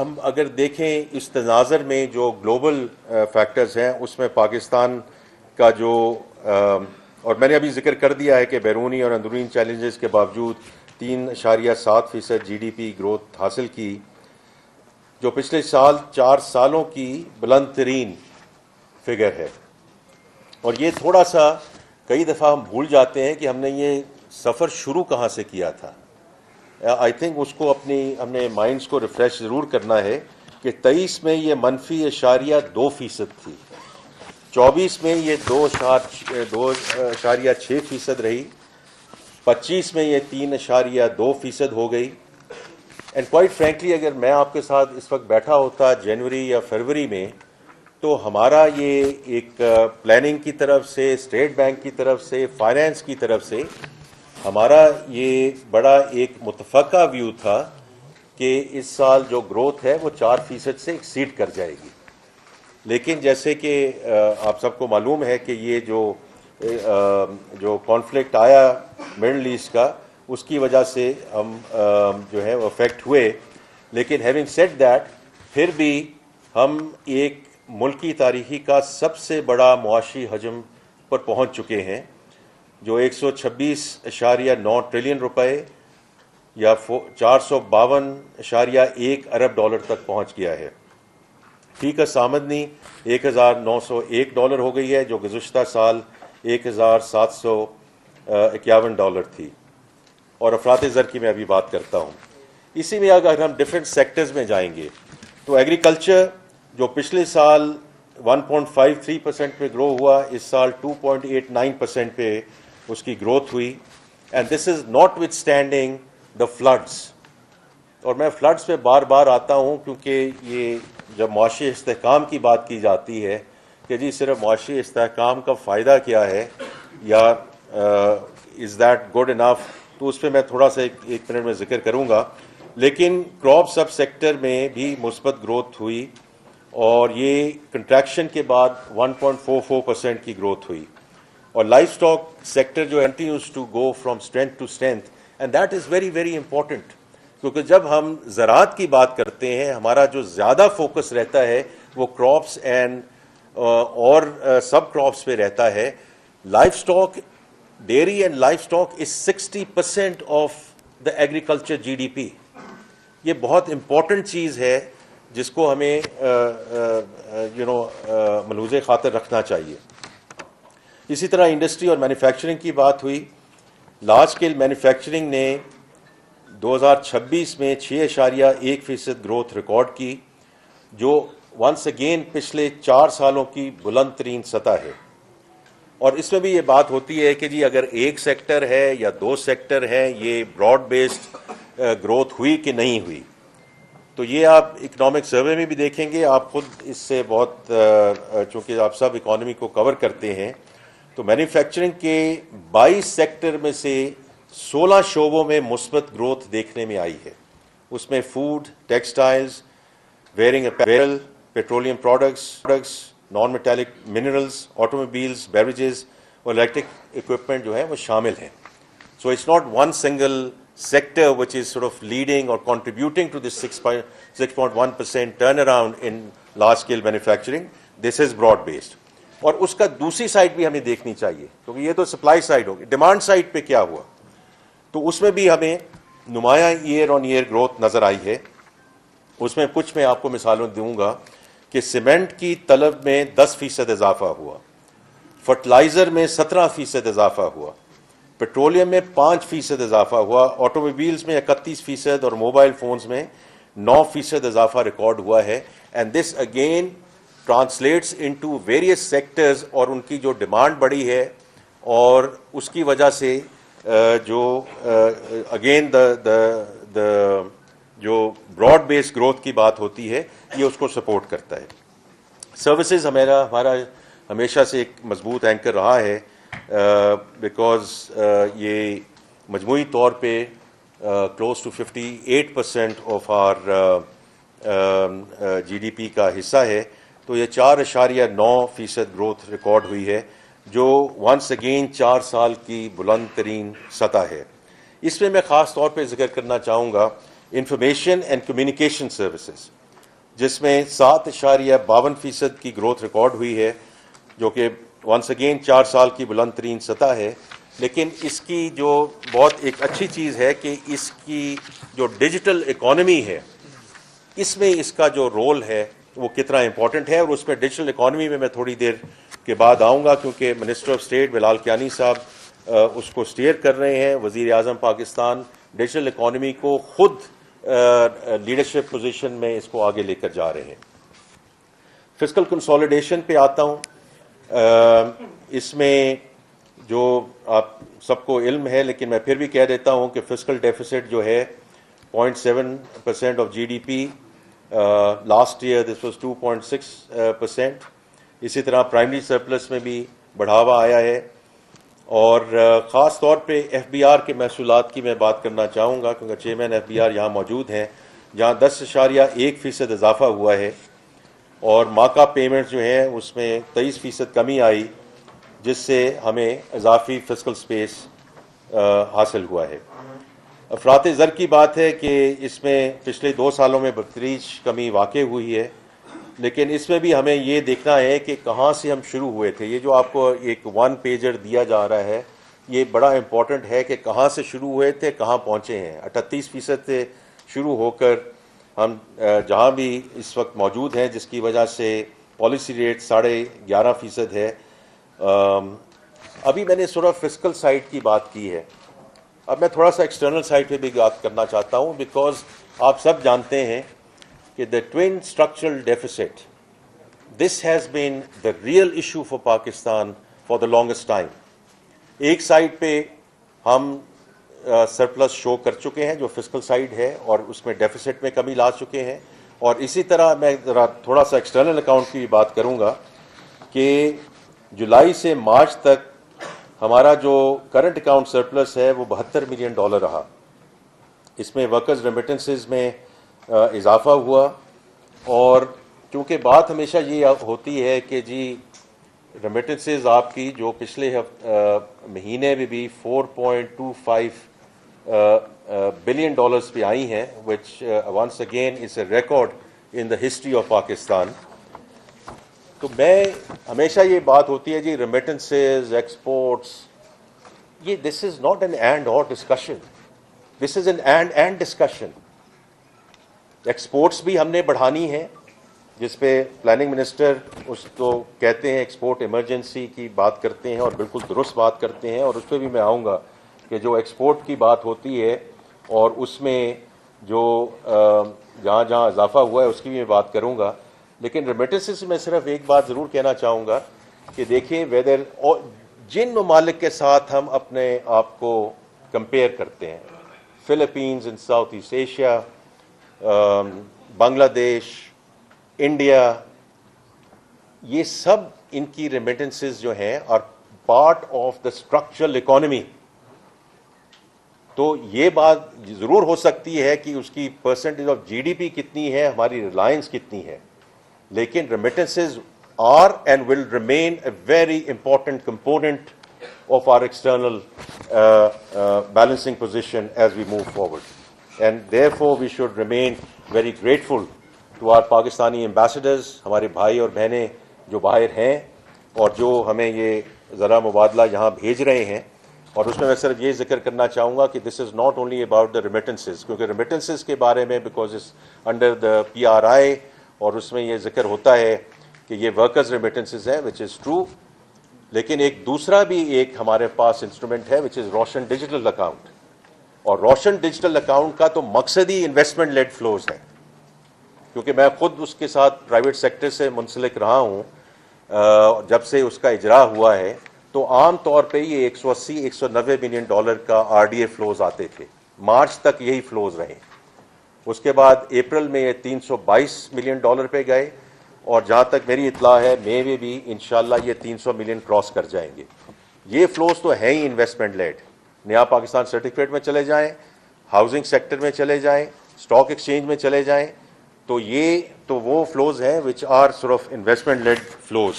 ہم اگر دیکھیں اس تناظر میں جو گلوبل فیکٹرز ہیں اس میں پاکستان کا جو اور میں نے ابھی ذکر کر دیا ہے کہ بیرونی اور اندرونی چیلنجز کے باوجود 3.7% جی ڈی پی گروتھ حاصل کی، جو پچھلے سال 4 سالوں کی بلند ترین فگر ہے. اور یہ تھوڑا سا کئی دفعہ ہم بھول جاتے ہیں کہ ہم نے یہ سفر شروع کہاں سے کیا تھا. آئی تھنک اس کو ہم نے مائنڈس کو ریفریش ضرور کرنا ہے کہ 23 میں یہ -2.2% تھی، 24 میں یہ 2.6% رہی، 25 میں یہ 3.2% ہو گئی. اینڈ کوائٹ فرینکلی اگر میں آپ کے ساتھ اس وقت بیٹھا ہوتا جنوری یا فروری میں، تو ہمارا یہ ایک پلاننگ کی طرف سے، اسٹیٹ بینک کی طرف سے، فائنینس کی طرف سے ہمارا یہ بڑا ایک متفقہ ویو تھا کہ اس سال جو گروتھ ہے وہ 4% سے ایکسیڈ کر جائے گی. لیکن جیسے کہ آپ سب کو معلوم ہے کہ یہ جو کانفلکٹ آیا مڈل ایسٹ کا، اس کی وجہ سے ہم جو ہے افیکٹ ہوئے. لیکن ہیونگ سیڈ دیٹ، پھر بھی ہم ایک ملکی تاریخی کا سب سے بڑا معاشی حجم پر پہنچ چکے ہیں، جو 126.9 ٹریلین روپے یا 452.1 ارب ڈالر تک پہنچ گیا ہے. فی کس آمدنی $1,901 ہو گئی ہے، جو گزشتہ سال $1,751 تھی. اور افراط زر کی میں ابھی بات کرتا ہوں. اسی میں اگر ہم ڈفرینٹ سیکٹرز میں جائیں گے تو ایگریکلچر جو پچھلے سال 1.53% پہ گرو ہوا، اس سال 2.89% پہ اس کی گروتھ ہوئی. And this is not with standing the floods. اور میں فلڈس پہ بار بار آتا ہوں کیونکہ یہ جب معاشی استحکام کی بات کی جاتی ہے کہ جی صرف معاشی استحکام کا فائدہ کیا ہے یا از دیٹ گڈ انف، تو اس پہ میں تھوڑا سا ایک منٹ میں ذکر کروں گا. لیکن کراپ سب سیکٹر میں بھی مثبت گروتھ ہوئی اور یہ کنٹریکشن کے بعد 1.44% کی گروتھ ہوئی. اور لائف اسٹاک سیکٹر جو continues to go from strength to strength, and that is very very important. کیونکہ جب ہم زراعت کی بات کرتے ہیں، ہمارا جو زیادہ فوکس رہتا ہے وہ کراپس اینڈ اور سب کراپس پہ رہتا ہے. Livestock, dairy and livestock is 60% of the agriculture G D P. یہ بہت امپورٹنٹ چیز ہے جس کو ہمیں ملحوظ خاطر رکھنا چاہیے. اسی طرح انڈسٹری اور مینوفیکچرنگ کی بات ہوئی. لارج اسکیل مینوفیکچرنگ نے 2026 میں 6.1% گروتھ ریکارڈ کی، جو ونس اگین پچھلے 4 سالوں کی بلند ترین سطح ہے. اور اس میں بھی یہ بات ہوتی ہے کہ جی اگر ایک سیکٹر ہے یا 2 سیکٹر ہیں، یہ براڈ بیسڈ گروتھ ہوئی کہ نہیں ہوئی. تو یہ آپ اکنامک سروے میں بھی دیکھیں گے، آپ خود اس سے بہت چونکہ آپ سب اکانومی کو کور کرتے ہیں، تو مینوفیکچرنگ کے 22 سیکٹر میں سے 16 شعبوں میں مثبت گروتھ دیکھنے میں آئی ہے. اس میں food, textiles, wearing apparel, petroleum products, non metallic minerals, automobiles, beverages اور الیکٹرک اکوپمنٹ جو ہے وہ شامل ہیں. So it's not one single sector which is sort of leading or contributing to this 6.1% turnaround in large scale manufacturing. This is broad based. اور اس کا دوسری side بھی ہمیں دیکھنی چاہیے، کیونکہ یہ تو سپلائی سائڈ ہوگی. ڈیمانڈ سائڈ پہ کیا ہوا، تو اس میں بھی ہمیں نمایاں ایئر آن ایئر گروتھ نظر آئی ہے. اس میں کچھ میں آپ کو مثالوں دوں گا کہ سیمنٹ کی طلب میں 10% اضافہ ہوا، فرٹیلائزر میں 17% اضافہ ہوا، پیٹرولیم میں 5% اضافہ ہوا، آٹو موبائلز میں 31% اور موبائل فونز میں 9% اضافہ ریکارڈ ہوا ہے. And this again translates into various sectors, اور ان کی جو ڈیمانڈ بڑی ہے اور اس کی وجہ سے جو اگین جو براڈ بیس گروتھ کی بات ہوتی ہے یہ اس کو سپورٹ کرتا ہے. سروسز ہمارا ہمیشہ سے ایک مضبوط اینکر رہا ہے، بیکاز یہ مجموعی طور پہ close to 58% of R G D P کا حصہ ہے. تو یہ 4.9% گروتھ ریکارڈ ہوئی ہے، جو ونس اگین 4 سال کی بلند ترین سطح ہے. اس میں خاص طور پہ ذکر کرنا چاہوں گا انفارمیشن اینڈ کمیونیکیشن سروسز. جس میں 7.52% کی گروتھ ریکارڈ ہوئی ہے، جو کہ ونس اگین 4 سال کی بلند ترین سطح ہے. لیکن اس کی جو بہت ایک اچھی چیز ہے کہ اس کی جو ڈیجیٹل اکانومی ہے، اس میں اس کا جو رول ہے وہ کتنا امپورٹنٹ ہے، اور اس میں ڈیجیٹل اکانومی میں تھوڑی دیر کے بعد آؤں گا، کیونکہ منسٹر آف اسٹیٹ بلال کیانی صاحب اس کو اسٹیئر کر رہے ہیں. وزیر اعظم پاکستان ڈیجیٹل اکانومی کو خود لیڈرشپ پوزیشن میں اس کو آگے لے کر جا رہے ہیں. فسکل کنسالیڈیشن پہ آتا ہوں. اس میں جو آپ سب کو علم ہے، لیکن میں پھر بھی کہہ دیتا ہوں کہ فسکل ڈیفیسٹ جو ہے 0.7% of GDP. Last year this was 2.6%. اسی طرح پرائمری سرپلس میں بھی بڑھاوا آیا ہے. اور خاص طور پہ FBR کے محصولات کی میں بات کرنا چاہوں گا، کیونکہ چیئرمین FBR یہاں موجود ہیں، جہاں 10.1% اضافہ ہوا ہے. اور ماکا پیمنٹ جو ہیں اس میں 23% کمی آئی، جس سے ہمیں اضافی فسکل سپیس حاصل ہوا ہے. افراط زر کی بات ہے کہ اس میں پچھلے 2 سالوں میں بتدریج کمی واقع ہوئی ہے، لیکن اس میں بھی ہمیں یہ دیکھنا ہے کہ کہاں سے ہم شروع ہوئے تھے. یہ جو آپ کو ایک 1 پیجر دیا جا رہا ہے، یہ بڑا امپورٹنٹ ہے کہ کہاں سے شروع ہوئے تھے، کہاں پہنچے ہیں. 38% سے شروع ہو کر ہم جہاں بھی اس وقت موجود ہیں، جس کی وجہ سے پالیسی ریٹ 11.5% ہے. ابھی میں نے صرف فسکل سائڈ کی بات کی ہے. اب میں تھوڑا سا ایکسٹرنل سائڈ پہ بھی بات کرنا چاہتا ہوں، بیکاز آپ سب جانتے ہیں کہ the twin structural deficit, this has been the real issue for Pakistan for the longest time. ایک سائڈ پہ ہم سرپلس شو کر چکے ہیں جو فسکل سائڈ ہے، اور اس میں ڈیفیسٹ میں کمی لا چکے ہیں. اور اسی طرح میں ذرا تھوڑا سا ایکسٹرنل اکاؤنٹ کی بھی بات کروں گا کہ جولائی سے مارچ تک ہمارا جو کرنٹ اکاؤنٹ سرپلس ہے وہ $72 ملین رہا. اس میں ورکرز ریمیٹنسز میں اضافہ ہوا. اور کیونکہ بات ہمیشہ یہ ہوتی ہے کہ جی ریمیٹنسز آپ کی جو پچھلے مہینے میں بھی $4.25 بلین پہ آئی ہیں، which once again is a record in the history of Pakistan. تو میں ہمیشہ یہ بات ہوتی ہے جی ریمیٹنسز، ایکسپورٹس، یہ دس از ناٹ این اینڈ اور discussion, this is an and discussion. Exports بھی ہم نے بڑھانی ہے، جس پہ پلاننگ منسٹر اس کو کہتے ہیں ایکسپورٹ ایمرجنسی کی بات کرتے ہیں، اور بالکل درست بات کرتے ہیں. اور اس پہ بھی میں آؤں گا کہ جو ایکسپورٹ کی بات ہوتی ہے اور اس میں جو جہاں جہاں اضافہ ہوا ہے اس کی بھی میں بات کروں گا. لیکن ریمیٹنسز سے میں صرف ایک بات ضرور کہنا چاہوں گا کہ دیکھیں ویدر جن ممالک کے ساتھ ہم اپنے آپ کو کمپیئر کرتے ہیں، فلپینز ان ساؤتھ ایسٹ ایشیا، بنگلہ دیش، انڈیا، یہ سب ان کی ریمیٹنسز جو ہیں اور part of the structural economy. تو یہ بات ضرور ہو سکتی ہے کہ اس کی پرسنٹیج آف GDP کتنی ہے، ہماری ریلائنس کتنی ہے، لیکن remittances are and will remain a very important component of our external balancing position as we move forward. And therefore we should remain very grateful to our Pakistani ambassadors, ہمارے بھائی اور بہنیں جو باہر ہیں اور جو ہمیں یہ ذرا مبادلہ یہاں بھیج رہے ہیں. اور اس میں صرف یہ ذکر کرنا چاہوں گا کہ this is not only about the remittances, کیونکہ ریمیٹنسز کے بارے میں بیکاز اس انڈر دا PRI اور اس میں یہ ذکر ہوتا ہے کہ یہ ورکرز ریمیٹنسز ہے وچ از ٹرو. لیکن ایک دوسرا بھی ایک ہمارے پاس انسٹرومنٹ ہے وچ از روشن ڈیجیٹل اکاؤنٹ. اور روشن ڈیجیٹل اکاؤنٹ کا تو مقصد ہی انویسٹمنٹ لیڈ فلوز ہے، کیونکہ میں خود اس کے ساتھ پرائیویٹ سیکٹر سے منسلک رہا ہوں. جب سے اس کا اجرا ہوا ہے تو عام طور پہ یہ $180-190 ملین کا RDA فلوز آتے تھے. مارچ تک یہی فلوز رہے. اس کے بعد اپریل میں یہ $322 ملین پہ گئے، اور جہاں تک میری اطلاع ہے مئی میں بھی انشاءاللہ یہ 300 ملین کراس کر جائیں گے. یہ فلوز تو ہیں ہی انویسٹمنٹ لیڈ. نیا پاکستان سرٹیفکیٹ میں چلے جائیں، ہاؤسنگ سیکٹر میں چلے جائیں، اسٹاک ایکسچینج میں چلے جائیں، تو یہ تو وہ فلوز ہیں which are sort of investment led flows.